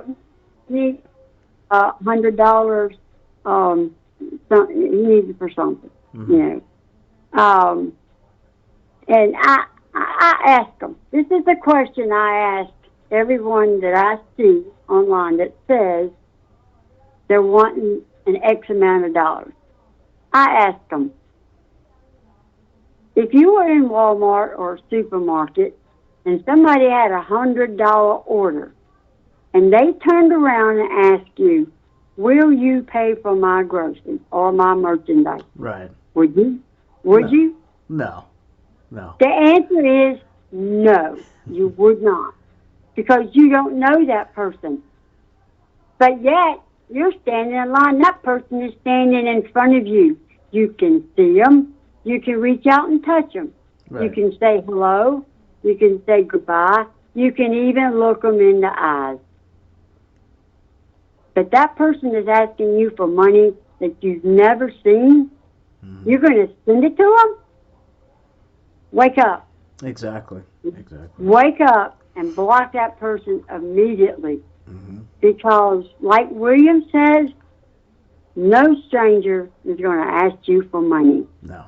S2: need $100, he needs it for something, and I ask them, this is the question I ask everyone that I see online that says they're wanting an X amount of dollars. I ask them, if you were in Walmart or a supermarket and somebody had $100 order and they turned around and asked you, will you pay for my groceries or my merchandise?
S1: Right.
S2: Would you? Would you?
S1: No. No.
S2: The answer is no, you would not. Because you don't know that person. But yet, you're standing in line. That person is standing in front of you. You can see them. You can reach out and touch them.
S1: Right.
S2: You can say hello. You can say goodbye. You can even look them in the eyes. But that person is asking you for money that you've never seen. You're going to send it to them? Wake up.
S1: Exactly.
S2: Wake up and block that person immediately. Because, like William says, no stranger is going to ask you for money.
S1: No.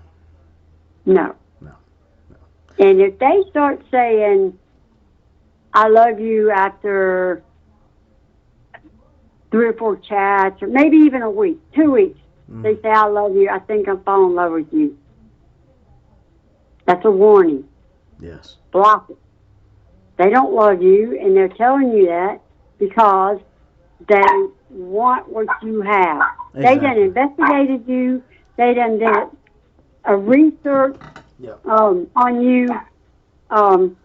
S2: No. And if they start saying, I love you after 3 or 4 chats, or maybe even a week, 2 weeks, they say, I love you, I think I'm falling in love with you. That's a warning.
S1: Yes.
S2: Block it. They don't love you, and they're telling you that because they want what you have.
S1: Exactly.
S2: They done investigated you. They done did a research on you. And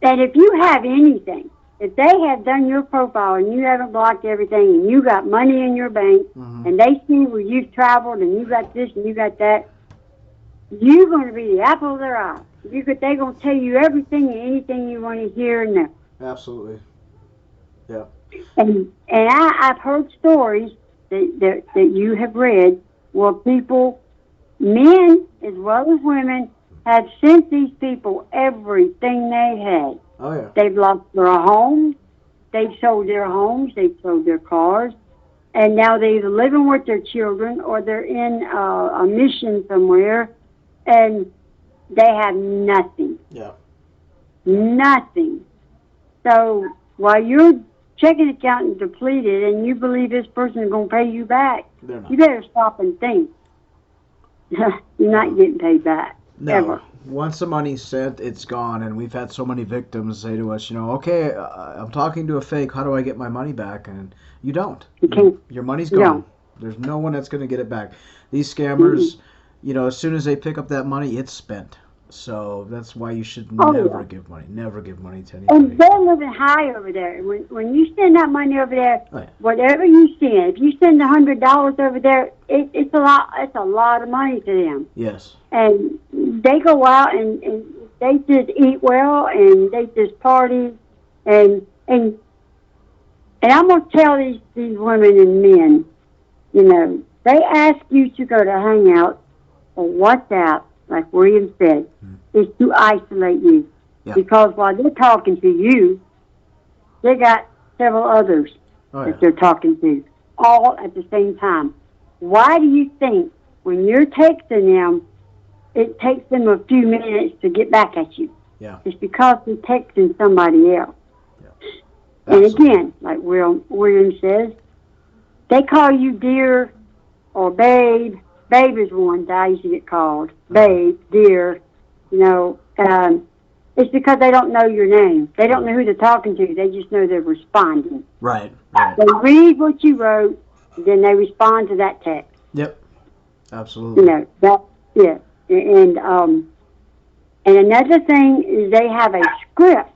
S2: if you have anything, if they have done your profile and you haven't blocked everything and you got money in your bank and they see where you've traveled and you got this and you got that, you're going to be the apple of their eye. They're going to tell you everything and anything you want to hear and know.
S1: Absolutely. Yeah.
S2: And I've heard stories that you have read where people, men as well as women, have sent these people everything they had.
S1: Oh, yeah.
S2: They've lost their homes. They've sold their homes. They've sold their cars. And now they're either living with their children or they're in a mission somewhere and they have nothing.
S1: Yeah.
S2: Nothing. So while your checking account is depleted and you believe this person is going to pay you back, you better stop and think. You're not getting paid back.
S1: No.
S2: Ever.
S1: Once the money's sent, it's gone. And we've had so many victims say to us, okay, I'm talking to a fake. How do I get my money back? And you don't.
S2: You can't.
S1: Your money's gone. There's no one that's going to get it back. These scammers, as soon as they pick up that money, it's spent. So that's why you should
S2: Oh,
S1: never
S2: yeah.
S1: give money. Never give money to
S2: And
S1: anybody.
S2: they're living high over there. When you send that money over there,
S1: Oh yeah.
S2: whatever you send, if you send $100 over there, it's a lot. It's a lot of money to them.
S1: Yes.
S2: And they go out and they just eat well and they just party and and and I'm gonna tell these women and men, they ask you to go to Hangout or WhatsApp, like William said, is to isolate you.
S1: Yeah.
S2: Because while they're talking to you, they got several others
S1: Oh
S2: that
S1: yeah.
S2: they're talking to, all at the same time. Why do you think when you're texting them, it takes them a few minutes to get back at you?
S1: Yeah.
S2: It's because they're texting somebody else.
S1: Yeah.
S2: And
S1: Absolutely.
S2: again, like William says, they call you dear or babe. Babe is one that I used to get called. Babe, dear, it's because they don't know your name. They don't know who they're talking to. They just know they're responding.
S1: Right. Right.
S2: They read what you wrote, then they respond to that text.
S1: Yep. Absolutely.
S2: Yeah. And another thing is they have a script.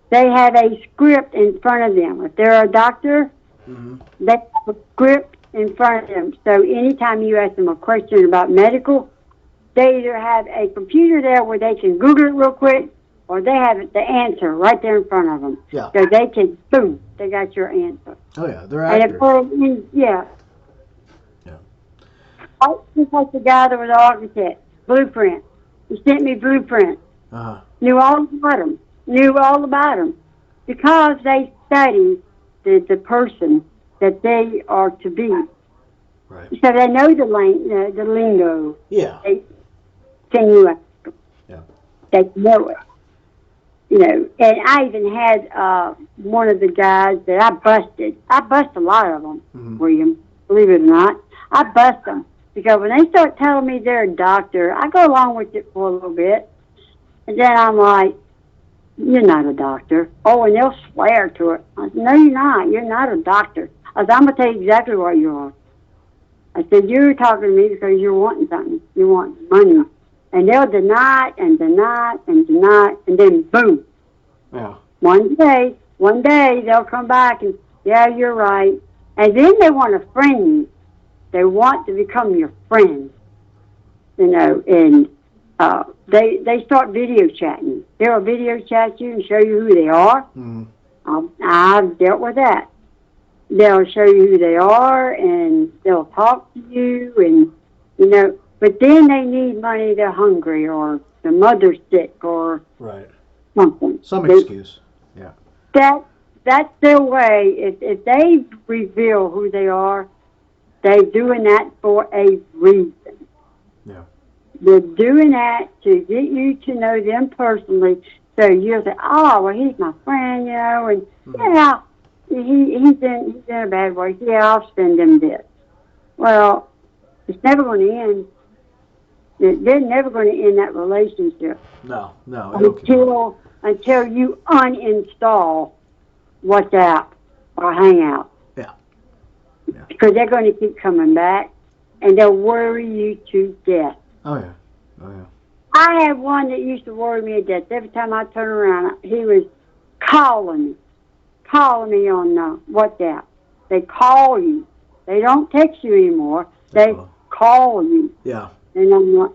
S2: They have a script in front of them. If they're a doctor, they have a script in front of them. So anytime you ask them a question about medical, they either have a computer there where they can Google it real quick, or they have the answer right there in front of them.
S1: Yeah.
S2: So they can, boom, they got your answer.
S1: Oh yeah, they're
S2: And
S1: accurate.
S2: yeah.
S1: Yeah.
S2: Just like the guy that was an architect, blueprint. He sent me blueprint.
S1: Uh-huh.
S2: Knew all about them, because they study the person that they are to be.
S1: Right.
S2: So they know the lingo.
S1: Yeah.
S2: They can you.
S1: Yeah.
S2: They know it. And I even had one of the guys that I busted. I bust a lot of them, William. Believe it or not, I bust them because when they start telling me they're a doctor, I go along with it for a little bit, and then I'm like, "You're not a doctor." Oh, and they'll swear to it. I said, "No, you're not. You're not a doctor." I said, "I'm gonna tell you exactly what you are." I said, "You're talking to me because you're wanting something. You want money." And they'll deny it and deny it and deny it, and then boom.
S1: Yeah.
S2: One day they'll come back and, yeah, you're right. And then they want to friend you. They want to become your friend, and they start video chatting. They'll video chat you and show you who they are. I've dealt with that. They'll show you who they are, and they'll talk to you, and, but then they need money, they're hungry, or the mother's sick, or
S1: Right.
S2: something.
S1: Some excuse. Yeah.
S2: That's their way. If they reveal who they are, they're doing that for a reason.
S1: Yeah.
S2: They're doing that to get you to know them personally, so you'll say, "Oh, well, he's my friend, and yeah, he's in a bad way. Yeah, I'll send him this." Well, it's never going to end. They're never going to end that relationship
S1: No. It'll keep on.
S2: until you uninstall WhatsApp or Hangout.
S1: Yeah.
S2: Because they're going to keep coming back, and they'll worry you to death.
S1: Oh yeah.
S2: I had one that used to worry me to death. Every time I turn around, he was calling me on WhatsApp. They call you. They don't text you anymore. They call you.
S1: Yeah.
S2: And I'm like,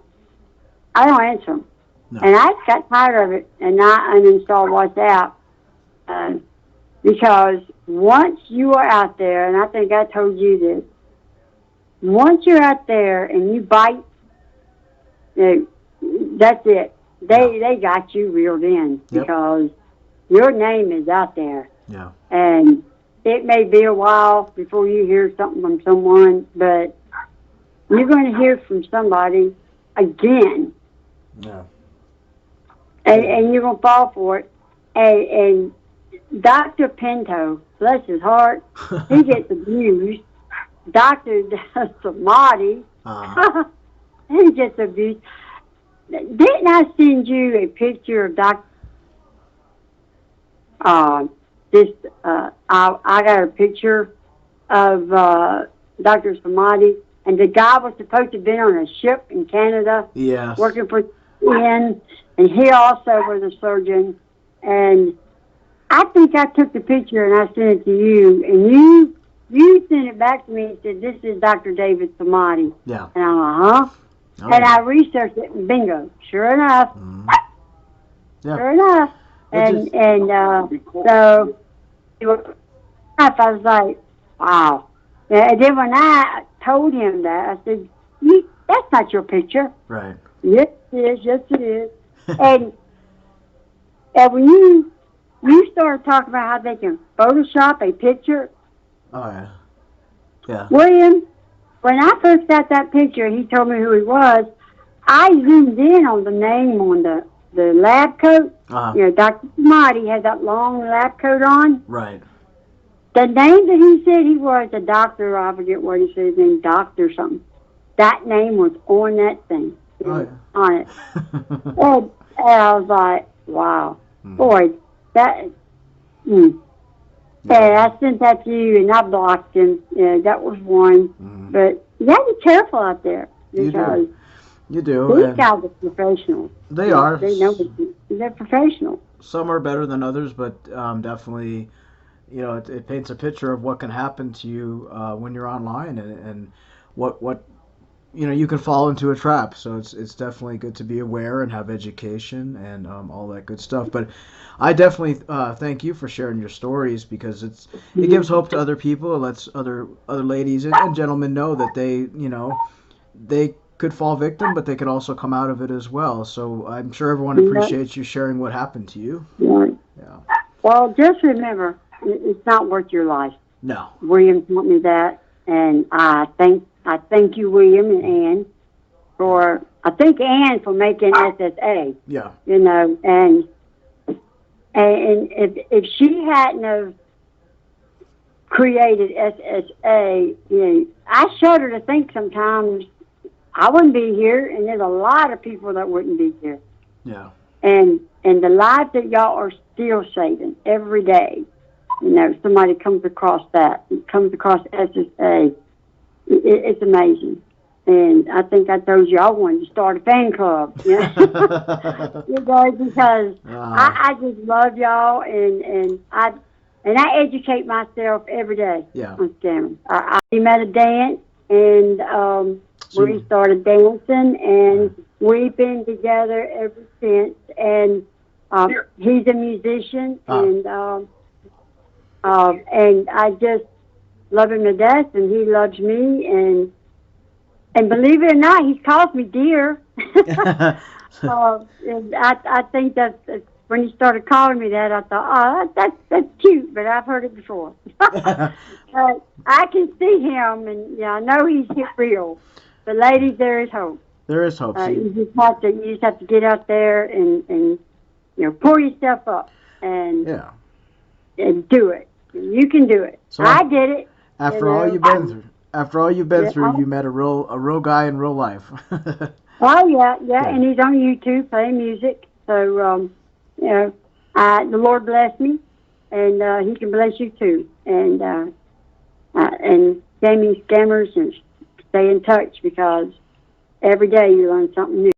S2: I don't answer them.
S1: No.
S2: And I got tired of it, and I uninstalled WhatsApp because once you are out there, and I think I told you this, once you're out there and you bite, that's it. They got you reeled in because your name is out there.
S1: Yeah.
S2: And it may be a while before you hear something from someone, but you're going to hear from somebody again.
S1: Yeah.
S2: And you're going to fall for it. And Dr. Pinto, bless his heart, he gets abused. Dr. Samadi, he gets abused. Didn't I send you a picture of Dr. I got a picture of Dr. Samadi, and the guy was supposed to have been on a ship in Canada.
S1: Yes.
S2: Working for, in, and he also was a surgeon. And I think I took the picture and I sent it to you, and you sent it back to me and said, "This is Dr. David Samadi."
S1: Yeah.
S2: And I'm like, huh?
S1: Oh,
S2: And
S1: yeah.
S2: I researched it, and bingo, sure enough,
S1: Yeah.
S2: sure enough.
S1: It just,
S2: So I was like, wow. And then when I told him that, I said, "That's not your picture."
S1: right.
S2: Yes, it is. Yes, it is. And when you started talking about how they can Photoshop a picture,
S1: Oh, yeah. Yeah.
S2: William, when I first got that picture, he told me who he was. I zoomed in on the name on the lab coat.
S1: Uh-huh.
S2: You know, Dr. Samadi had that long lab coat on.
S1: Right.
S2: The name that he said he was, a doctor, I forget what he said his name, doctor something. That name was on that thing.
S1: Oh, yeah.
S2: On it. And I was like, wow. Boy, that, And I sent that to you, and I blocked him. Yeah, that was one. But you got to be careful out there, because
S1: You do.
S2: these guys are professionals.
S1: They are.
S2: They know they're professionals.
S1: Some are better than others, but definitely, it paints a picture of what can happen to you when you're online, and what you can fall into a trap. So it's definitely good to be aware and have education and all that good stuff. But I definitely thank you for sharing your stories, because it gives hope to other people. It lets other ladies and gentlemen know that they could fall victim, but they could also come out of it as well. So I'm sure everyone appreciates you sharing what happened to you.
S2: Right.
S1: Yeah.
S2: Well, just remember, it's not worth your life.
S1: No.
S2: William taught me that, and I thank you, William and Ann, I thank Ann for making SSA.
S1: Yeah.
S2: And if she hadn't have created SSA, I shudder to think sometimes I wouldn't be here, and there's a lot of people that wouldn't be here.
S1: Yeah.
S2: And the lives that y'all are still saving every day. Somebody comes across SSA. It's amazing. And I think I told you I wanted to start a fan club. Because I just love y'all, and I educate myself every day on scamming. We met a dance, and we started dancing, and we've been together ever since. And he's a musician, and I just love him to death, and he loves me, and believe it or not, he calls me dear. And I think that when he started calling me that, I thought, that's cute, but I've heard it before. I can see him, and I know he's hit real. But ladies, there is hope.
S1: There is hope.
S2: You just have to get out there and pull yourself up and do it. You can do it. So I did it.
S1: After all you've been through, you met a real guy in real life.
S2: Oh yeah, and he's on YouTube playing music. So the Lord bless me, and He can bless you too. And scamming scammers, and stay in touch, because every day you learn something new.